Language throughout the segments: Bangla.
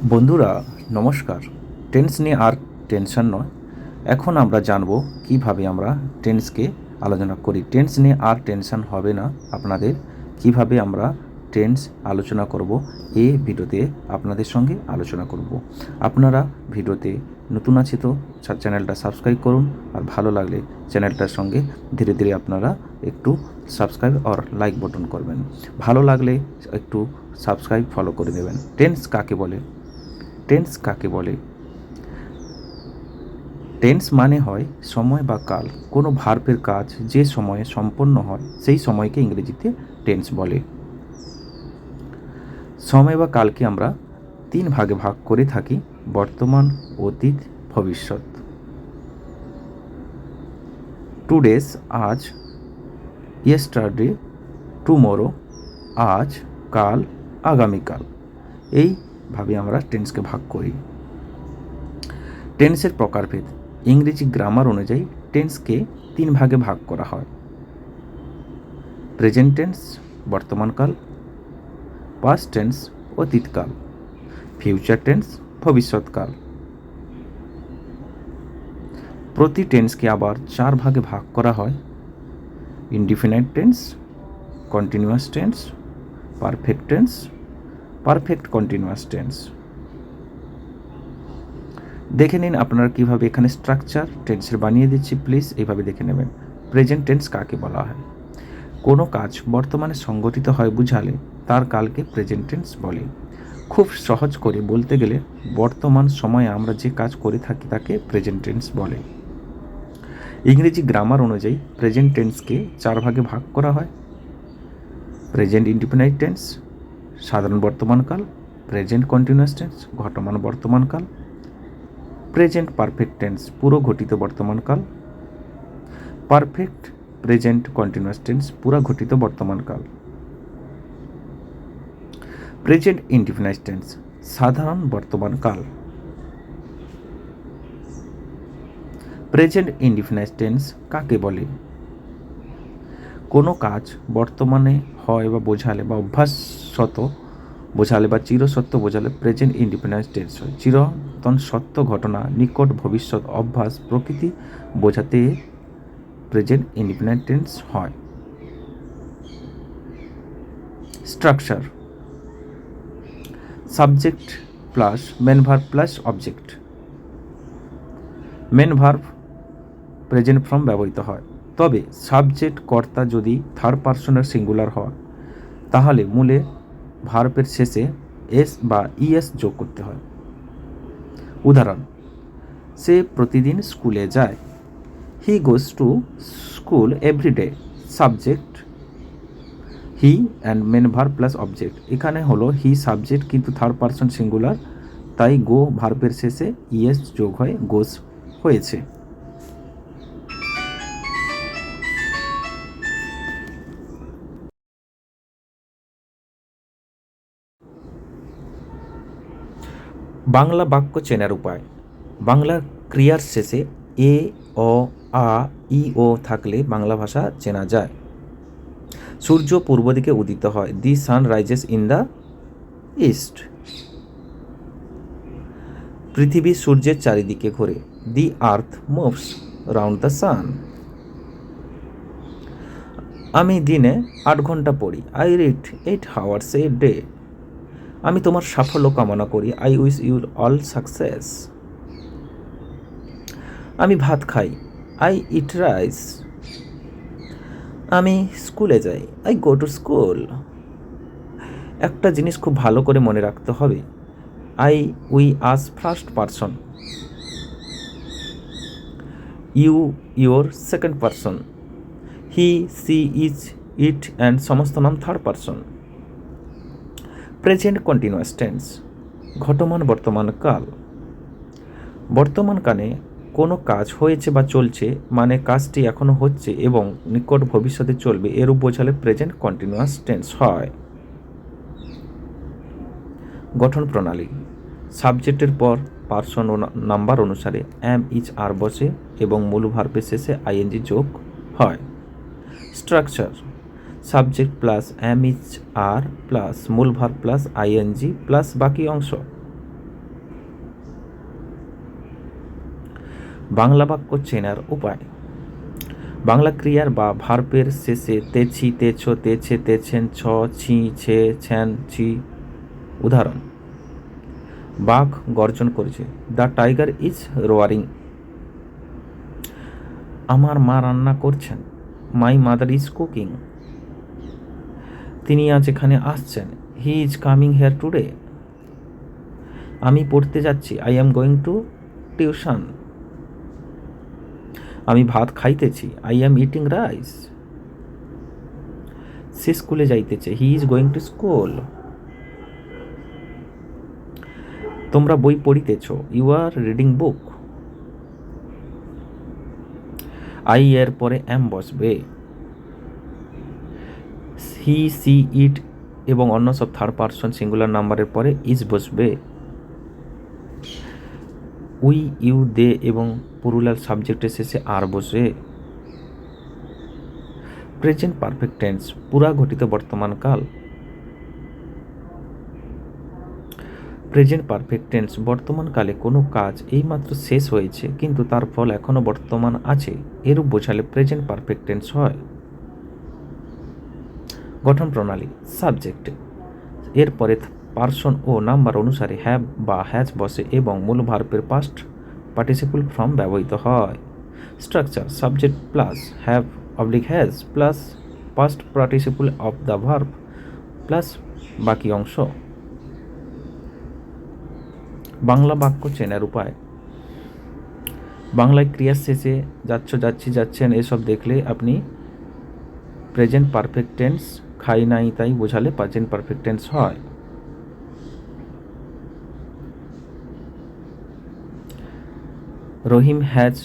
বন্ধুরা নমস্কার। টেন্স নিয়ে আর টেনশন নয়। এখন আমরা জানব কিভাবে আমরা টেন্সকে আলোচনা করি। টেন্স নিয়ে আর টেনশন হবে না আপনাদের। কিভাবে আমরা টেন্স আলোচনা করব এই ভিডিওতে আপনাদের সঙ্গে আলোচনা করব। আপনারা ভিডিওতে নতুন আছে তো চ্যানেলটা সাবস্ক্রাইব করুন, আর ভালো লাগলে চ্যানেলটার সঙ্গে ধীরে ধীরে আপনারা একটু সাবস্ক্রাইব আর লাইক বাটন করবেন। ভালো লাগলে একটু সাবস্ক্রাইব ফলো করে দেবেন। টেন্স কাকে বলে? টেন্স কাকে বলে? টেন্স মানে হয় সময় বা কাল। কোনো ভার্বের কাজ যে সময়ে সম্পন্ন হয় সেই সময়কে ইংরেজিতে টেন্স বলে। সময় বা কালকে আমরা তিন ভাগে ভাগ করে থাকি: বর্তমান, অতীত, ভবিষ্যৎ। টুডেস আজ, ইয়েস্টারডে টুমোরো, আজ, কাল, আগামীকাল। এইভাবে আমরা টেন্সকে ভাগ করি। টেন্সের প্রকারভেদ। ইংরেজি গ্রামার অনুযায়ী টেন্সকে তিন ভাগে ভাগ করা হয়: প্রেজেন্ট টেন্স বর্তমানকাল, পাস্ট টেন্স অতীতকাল, ফিউচার টেন্স ভবিষ্যৎকাল। প্রতি টেন্সকে আবার চার ভাগে ভাগ করা হয়: indefinite tense, continuous tense, perfect tense, perfect continuous tense. দেখে নিন আপনারা কীভাবে এখানে স্ট্রাকচার টেন্সের বানিয়ে দিচ্ছি, প্লিজ এইভাবে দেখে নেবেন। প্রেজেন্ট টেন্স কাকে বলা হয়? কোনো কাজ বর্তমানে সংগঠিত হয় বুঝালে তার কালকে প্রেজেন্ট টেন্স বলে। খুব সহজ করে বলতে গেলে বর্তমান সময়ে আমরা যে কাজ করে থাকি তাকে প্রেজেন্ট টেন্স বলে। ইংরেজি গ্রামার অনুযায়ী প্রেজেন্ট টেন্সকে চার ভাগে ভাগ করা হয়: প্রেজেন্ট ইনডিফিনাইট টেন্স সাধারণ বর্তমানকাল, প্রেজেন্ট কন্টিনিউয়াস টেন্স ঘটমান বর্তমানকাল, প্রেজেন্ট পারফেক্ট টেন্স পুরো ঘটিত বর্তমানকাল, পারফেক্ট প্রেজেন্ট কন্টিনিউয়াস টেন্স পুরা ঘটিত বর্তমানকাল। প্রেজেন্ট ইনডিফিনাইট টেন্স সাধারণ বর্তমানকাল। প্রেজেন্ট ইনডিফিনাইট টেন্স কাকে বলে? কোনো কাজ বর্তমানে হয় বা বোঝালে বা অভ্যাসত বোঝালে বা চিরসত্য বোঝালে প্রেজেন্ট ইনডিফিনাইট টেন্স হয়। চিরন্তন সত্য ঘটনা, নিকট ভবিষ্যৎ, অভ্যাস প্রকৃতি বোঝাতে প্রেজেন্ট ইনডিফিনাইট টেন্স হয়। Structure: subject plus main verb plus object. Main verb present form ব্যবহৃত হয়, তবে সাবজেক্ট কর্তা যদি থার্ড পার্সনের সিঙ্গুলার হয় তাহলে মূলে ভার্বের শেষে এস বা ইএস যোগ করতে হয়। উদাহরণ: সে প্রতিদিন স্কুলে যায়। He goes to school everyday. Subject he and main verb plus object. এখানে হলো হি সাবজেক্ট কিন্তু থার্ড পার্সন সিঙ্গুলার, তাই গো ভার্বের শেষে ইএস যোগ হয়ে গোজ হয়েছে। বাংলা বাক্য চেনার উপায়। বাংলা ক্রিয়ার শেষে এ, অ, আ, ই, ও থাকলে বাংলা ভাষা চেনা যায়। সূর্য পূর্ব দিকে উদিত হয়। The sun rises in the east. পৃথিবী সূর্যের চারিদিকে ঘোরে। The earth moves round the sun. আমি দিনে 8 ঘন্টা পড়ি। I read 8 hours a day. আমি তোমার সাফল্য কামনা করি। I wish you all success. আমি ভাত খাই। I eat rice. আমি স্কুলে যাই। I go to school. একটা জিনিস খুব ভালো করে মনে রাখতে হবে, I we us first person, you your second person, he she is it and সমস্ত নাম third person. Present continuous tense ঘটমান বর্তমান কাল। বর্তমানকালে কোনো কাজ হয়েছে বা চলছে মানে কাজটি এখনও হচ্ছে এবং নিকট ভবিষ্যতে চলবে, এরূপ বোঝালে প্রেজেন্ট কন্টিনিউয়াস টেন্স হয়। গঠন প্রণালী: সাবজেক্টের পর পার্সন ও নাম্বার অনুসারে এম, ইজ, আর বসে এবং মূল ভার্বের শেষে আইএনজি যোগ হয়। Structure: subject plus am, is, are plus মূল ভার্ব প্লাস আইএনজি প্লাস বাকি অংশ। বাংলা বাক্য চেনার উপায়। বাংলা ক্রিয়ার বা ভার্বের শেষে তেছি, তেছ, তেছে, তেছেন, ছ, ছি, ছে, ছ্যান, ছি। উদাহরণ: বাঘ গর্জন করেছে। The tiger is roaring. আমার মা রান্না করছেন। My mother is cooking. তিনি আজ এখানে আসছেন। He is coming here today. আমি পড়তে যাচ্ছি। I am going to tuition. আমি ভাত খাইতেছি। I am eating rice. সে স্কুলে যাইতেছে। He is going to school. তোমরা বই পড়িতেছ। You are reading book. I এর পরে অ্যাম বসবে। হি, সি, ইট এবং অন্য সব থার্ড পারসন সিঙ্গুলার নাম্বারের পরে ইজ বসবে। উই, ইউ, দে এবং প্লুরাল সাবজেক্টের শেষে আর বসে। প্রেজেন্ট পারফেক্ট টেন্স পুরা ঘটিত বর্তমান কাল। প্রেজেন্ট পারফেক্ট টেন্স বর্তমান কালে কোনো কাজ এইমাত্র শেষ হয়েছে কিন্তু তার ফল এখনও বর্তমান আছে, এরূপ বোঝালে প্রেজেন্ট পারফেক্ট টেন্স হয়। গঠন প্রণালী। সাবজেক্ট এরপরে পার্সন ও নাম্বার অনুসারে হ্যাভ বা হ্যাজ বসে এবং মূল ভার্বের পাস্ট পার্টিসিপল ফর্ম ব্যবহৃত হয়। Structure: subject plus have oblique has plus past participle of the verb plus বাকি অংশ। বাংলা বাক্য চেনার উপায়। বাংলায় ক্রিয়ার শেষে যাচ্ছ, যাচ্ছি, যাচ্ছেন এসব দেখলে আপনি প্রেজেন্ট পারফেক্ট টেন্স, খাই নাই তাই বোঝালে প্রেজেন্ট পারফেক্ট টেন্স হয়। রহিম হ্যাজ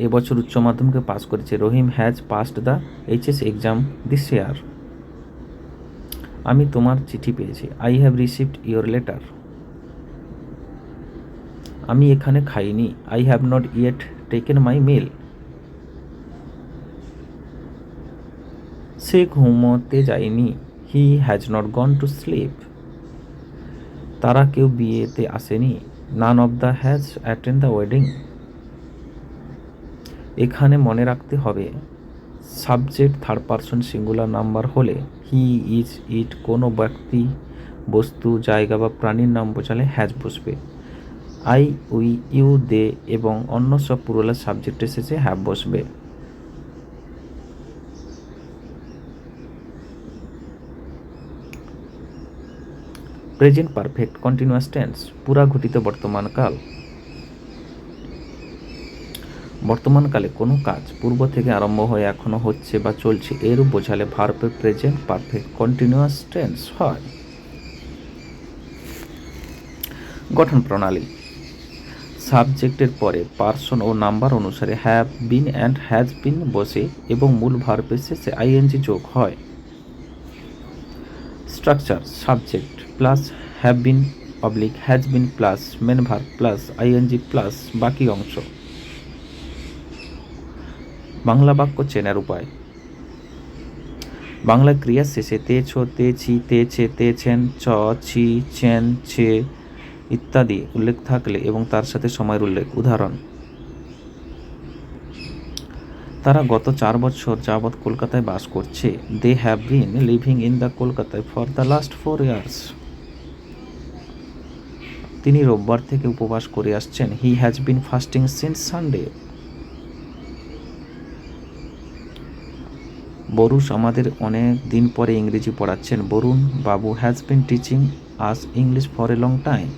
এবছর উচ্চ মাধ্যমিকে পাস করেছে। Rahim has passed the HS exam this year. আমি তোমার চিঠি পেয়েছি। I have received your letter. আমি এখানে খাইনি। I have not yet taken my meal. সে ঘুমোতে যায়নি। He has not gone to sleep. তারা কেউ বিয়েতে আসেনি। None of the has attend the wedding. এখানে মনে রাখতে হবে subject third person singular number হলে হি, ইজ, ইট কোনো ব্যক্তি, বস্তু, জায়গা বা প্রাণীর নাম বোঝালে হ্যাজ বসবে। আই, উই, ইউ, দে এবং অন্য সব প্লুরাল সাবজেক্টের শেষে হ্যাভ বসবে। প্রেজেন্ট পারফেক্ট কন্টিনিউয়াস টেন্স পুরা ঘটিত বর্তমান কাল। বর্তমানকালে কোনো কাজ পূর্ব থেকে আরম্ভ হয়ে এখনো হচ্ছে বা চলছে এরূপ বোঝালে ভার্বের প্রেজেন্ট পারফেক্ট কন্টিনিউয়াস টেন্স হয়। গঠন প্রণালী। সাবজেক্টের পরে পার্সন ও নাম্বার অনুসারে have been and has been বসে এবং মূল ভার্বের শেষে আইএনজি যোগ হয়। Structure: subject plus have been oblique has been plus main verb plus ING plus বাকি অংশ। বাংলা বাক্য চেনার উপায়। বাংলা ক্রিয়ার শেষে তেছ, তেছি, তেছে, তেছেন, চ, ছি, চেন, ছে ইত্যাদি উল্লেখ থাকলে এবং তার সাথে সময়ের উল্লেখ। উদাহরণ: তারা গত 4 বছর যাবৎ কলকাতায় বাস করছে। They have been living in the কলকাতায় ফর দ্য লাস্ট 4 ইয়ার্স। তিনি রোববার থেকে উপবাস করে আসছেন। He has been fasting since Sunday. বরুষ আমাদের অনেক দিন পরে ইংরেজি পড়াচ্ছেন। Barun babu has been teaching us English for a long time.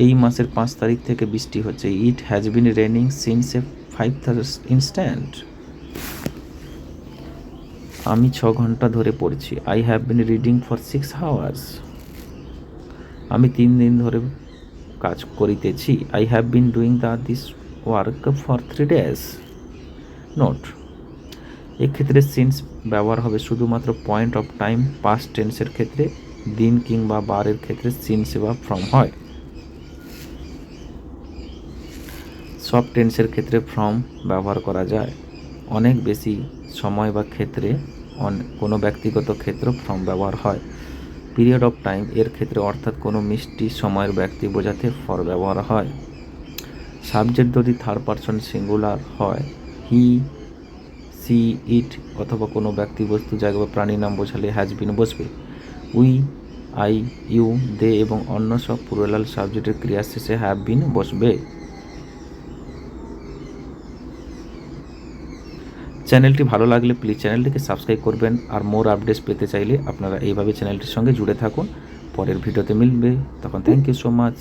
এই মাসের 5 তারিখ থেকে বৃষ্টি হচ্ছে। It has been raining since a 5 instant. আমি 6 ঘন্টা ধরে পড়ছি। I have been reading for 6 hours. আমি 3 দিন ধরে কাজ করিতেছি। I have been doing this work for 3 days. Note: এক্ষেত্রে সিন্স ব্যবহার হবে শুধুমাত্র পয়েন্ট অফ টাইম পাস্ট টেন্সের ক্ষেত্রে। দিন কিংবা বারের ক্ষেত্রে সিন্স বা ফ্রম হয়। সব টেন্সের ক্ষেত্রে ফ্রম ব্যবহার করা যায়। অনেক বেশি সময় বা ক্ষেত্রে কোনো ব্যক্তিগত ক্ষেত্র ফ্রম ব্যবহার হয়। পিরিয়ড অফ টাইম এর ক্ষেত্রে অর্থাৎ কোনো মিষ্টি সময়ের ব্যক্তি বোঝাতে ফর ব্যবহার হয়। সাবজেক্ট যদি থার্ড পারসন সিঙ্গুলার হয় হি, সি, ইট অথবা কোনো ব্যক্তি বস্তু জায়গা বা প্রাণীর নাম বোঝালে হ্যাজ বিন বসবে। উই, আই, ইউ, দে এবং অন্য সব প্লুরাল সাবজেক্টের ক্রিয়া শেষে হ্যাভ বিন বসবে। চ্যানেলটি ভালো লাগলে প্লিজ চ্যানেলটিকে সাবস্ক্রাইব করবেন, আর মোর আপডেটস পেতে চাইলে আপনারা এইভাবে চ্যানেলটির সঙ্গে জুড়ে থাকুন। পরের ভিডিওতে মিলবে, তখন থ্যাংক ইউ সো মাচ।